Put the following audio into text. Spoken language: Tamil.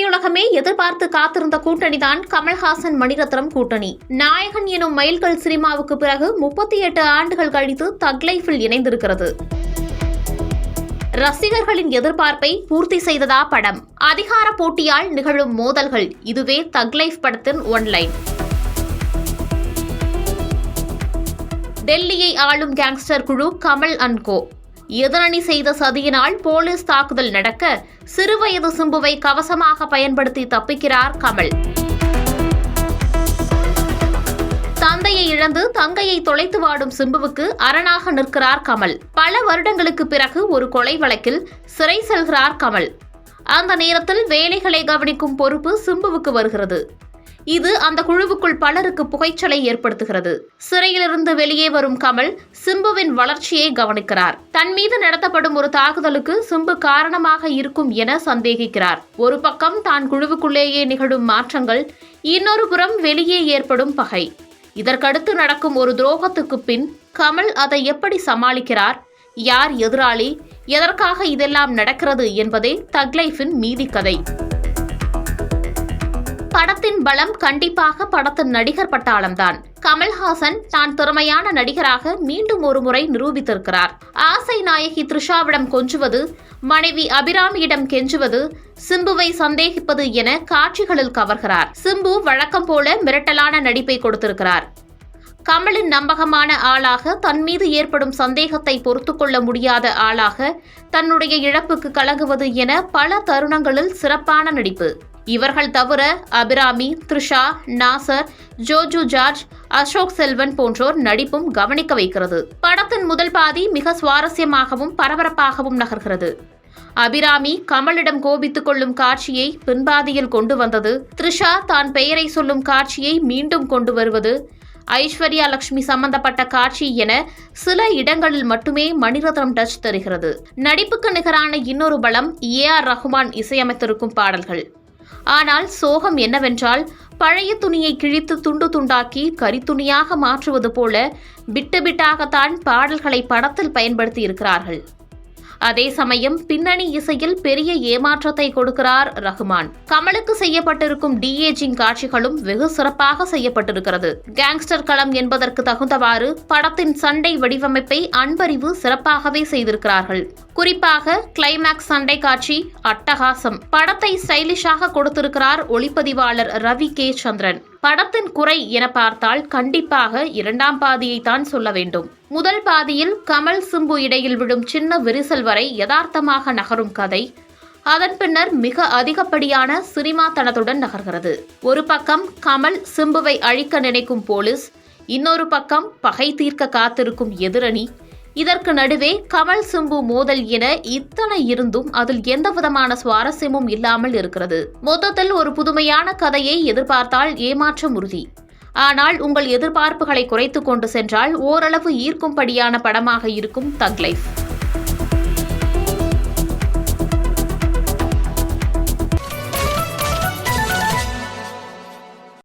திரையுலகமே எதிர்பார்த்து காத்திருந்த கூட்டணிதான் கமல்ஹாசன் மணிரத்னம் கூட்டணி. நாயகன் எனும் மைல்கல் சினிமாவுக்கு பிறகு 38 ஆண்டுகள் கழித்து தக் லைஃபில் இணைந்திருக்கிறது. ரசிகர்களின் எதிர்பார்ப்பை பூர்த்தி செய்ததா படம்? அதிகார போட்டியால் நிகழும் மோதல்கள், இதுவே தக் லைஃப் படத்தின் ஒன்லைன். டெல்லியை ஆளும் கேங்ஸ்டர் குழு கமல் அண்ட் கோ. எதிரணி செய்த சதியினால் போலீஸ் தாக்குதல் நடக்க சிறுவயது சிம்புவை கவசமாக பயன்படுத்தி தப்பிக்கிறார் கமல். தந்தையை இழந்து தங்கையை தொலைத்து வாடும் சிம்புவுக்கு அரணாக நிற்கிறார் கமல். பல வருடங்களுக்கு பிறகு ஒரு கொலை வழக்கில் சிறை செல்கிறார் கமல். அந்த நேரத்தில் வேலைகளை கவனிக்கும் பொறுப்பு சிம்புவுக்கு வருகிறது. இது அந்த குழுவுக்குள் பலருக்கு புகைச்சலை ஏற்படுத்துகிறது. சிறையிலிருந்து வெளியே வரும் கமல் சிம்புவின் வளர்ச்சியை கவனிக்கிறார். தன் மீது நடத்தப்படும் ஒரு தாக்குதலுக்கு சிம்பு காரணமாக இருக்கும் என சந்தேகிக்கிறார். ஒரு பக்கம் தான் குழுவுக்குள்ளேயே நிகழும் மாற்றங்கள், இன்னொரு புறம் வெளியே ஏற்படும் பகை. இதற்கடுத்து நடக்கும் ஒரு துரோகத்துக்கு பின் கமல் அதை எப்படி சமாளிக்கிறார்? யார் எதிராளி? எதற்காக இதெல்லாம் நடக்கிறது என்பதே தக் லைஃபின் மீதி கதை. படத்தின் பலம் கண்டிப்பாக படத்தின் நடிகர் பட்டாளம்தான். கமல்ஹாசன் தான் திறமையான நடிகராக மீண்டும் ஒரு முறை நிரூபித்திருக்கிறார். ஆசை நாயகி த்ரிஷாவிடம் கொஞ்சுவது, மனைவி அபிராமியிடம் கெஞ்சுவது, சிம்புவை சந்தேகிப்பது என காட்சிகளில் கவர்கிறார். சிம்பு வழக்கம் போல மிரட்டலான நடிப்பை கொடுத்திருக்கிறார். கமலின் நம்பகமான ஆளாக, தன் மீது ஏற்படும் சந்தேகத்தை பொறுத்துக்கொள்ள முடியாத ஆளாக, தன்னுடைய இழப்புக்கு கலங்குவது என பல தருணங்களில் சிறப்பான நடிப்பு. இவர்கள் தவிர அபிராமி, த்ரிஷா, நாசர், ஜோஜு ஜார்ஜ், அசோக் செல்வன் போன்றோர் நடிப்பும் கவனிக்க வைக்கிறது. படத்தின் முதல் பாதி மிக சுவாரஸ்யமாகவும் பரபரப்பாகவும் நகர்கிறது. அபிராமி கமலிடம் கோபித்துக் கொள்ளும் காட்சியை பின்பாதியில் கொண்டு வந்தது. த்ரிஷா தான் பெயரை சொல்லும் காட்சியை மீண்டும் கொண்டு வருவது, ஐஸ்வர்யா லட்சுமி சம்பந்தப்பட்ட காட்சி என சில இடங்களில் மட்டுமே மணிரத்னம் டச் தருகிறது. நடிப்புக்கு நிகரான இன்னொரு பலம் ஏஆர் ரஹ்மான் இசையமைத்திருக்கும் பாடல்கள். ஆனால் சோகம் என்னவென்றால், பழைய துணியை கிழித்து துண்டு துண்டாக்கி கரித்துணியாக மாற்றுவது போல பிட்டு பிட்டாகத்தான் பாடல்களை படத்தில் பயன்படுத்தி இருக்கிறார்கள். அதே சமயம் பின்னணி இசையில் பெரிய ஏமாற்றத்தை கொடுக்கிறார் ரஹ்மான். கமலுக்கு செய்யப்பட்டிருக்கும் டிஏஜிங் காட்சிகளும் வெகு சிறப்பாக செய்யப்பட்டிருக்கிறது. கேங்ஸ்டர் களம் என்பதற்கு தகுந்தவாறு படத்தின் சண்டை வடிவமைப்பை அன்பறிவு சிறப்பாகவே செய்திருக்கிறார்கள். குறிப்பாக கிளைமேக்ஸ் சண்டை காட்சி அட்டகாசம். படத்தை ஸ்டைலிஷாக கொடுத்திருக்கிறார் ஒளிப்பதிவாளர் ரவி கே சந்திரன். படத்தின் குறை என பார்த்தால் கண்டிப்பாக இரண்டாம் பாதியை தான் சொல்ல வேண்டும். முதல் பாதியில் கமல் சிம்பு இடையில் விழும் சின்ன விரிசல் வரை யதார்த்தமாக நகரும் கதை, அதன் பின்னர் மிக அதிகப்படியான சினிமாத்தனத்துடன் நகர்கிறது. ஒரு பக்கம் கமல் சிம்புவை அழிக்க நினைக்கும் போலீஸ், இன்னொரு பக்கம் பகை தீர்க்க காத்திருக்கும் எதிரணி. இதற்கு நடுவே கமல் சிம்பு மோதல் என இத்தனை இருந்தும் அதில் எந்தவிதமான சுவாரஸ்யமும் இல்லாமல் இருக்கிறது. மொத்தத்தில் ஒரு புதுமையான கதையை எதிர்பார்த்தால் ஏமாற்றம் உறுதி. ஆனால் உங்கள் எதிர்பார்ப்புகளை குறைத்துக் கொண்டு சென்றால் ஓரளவு ஈர்க்கும்படியான படமாக இருக்கும் தக் லைஃப்.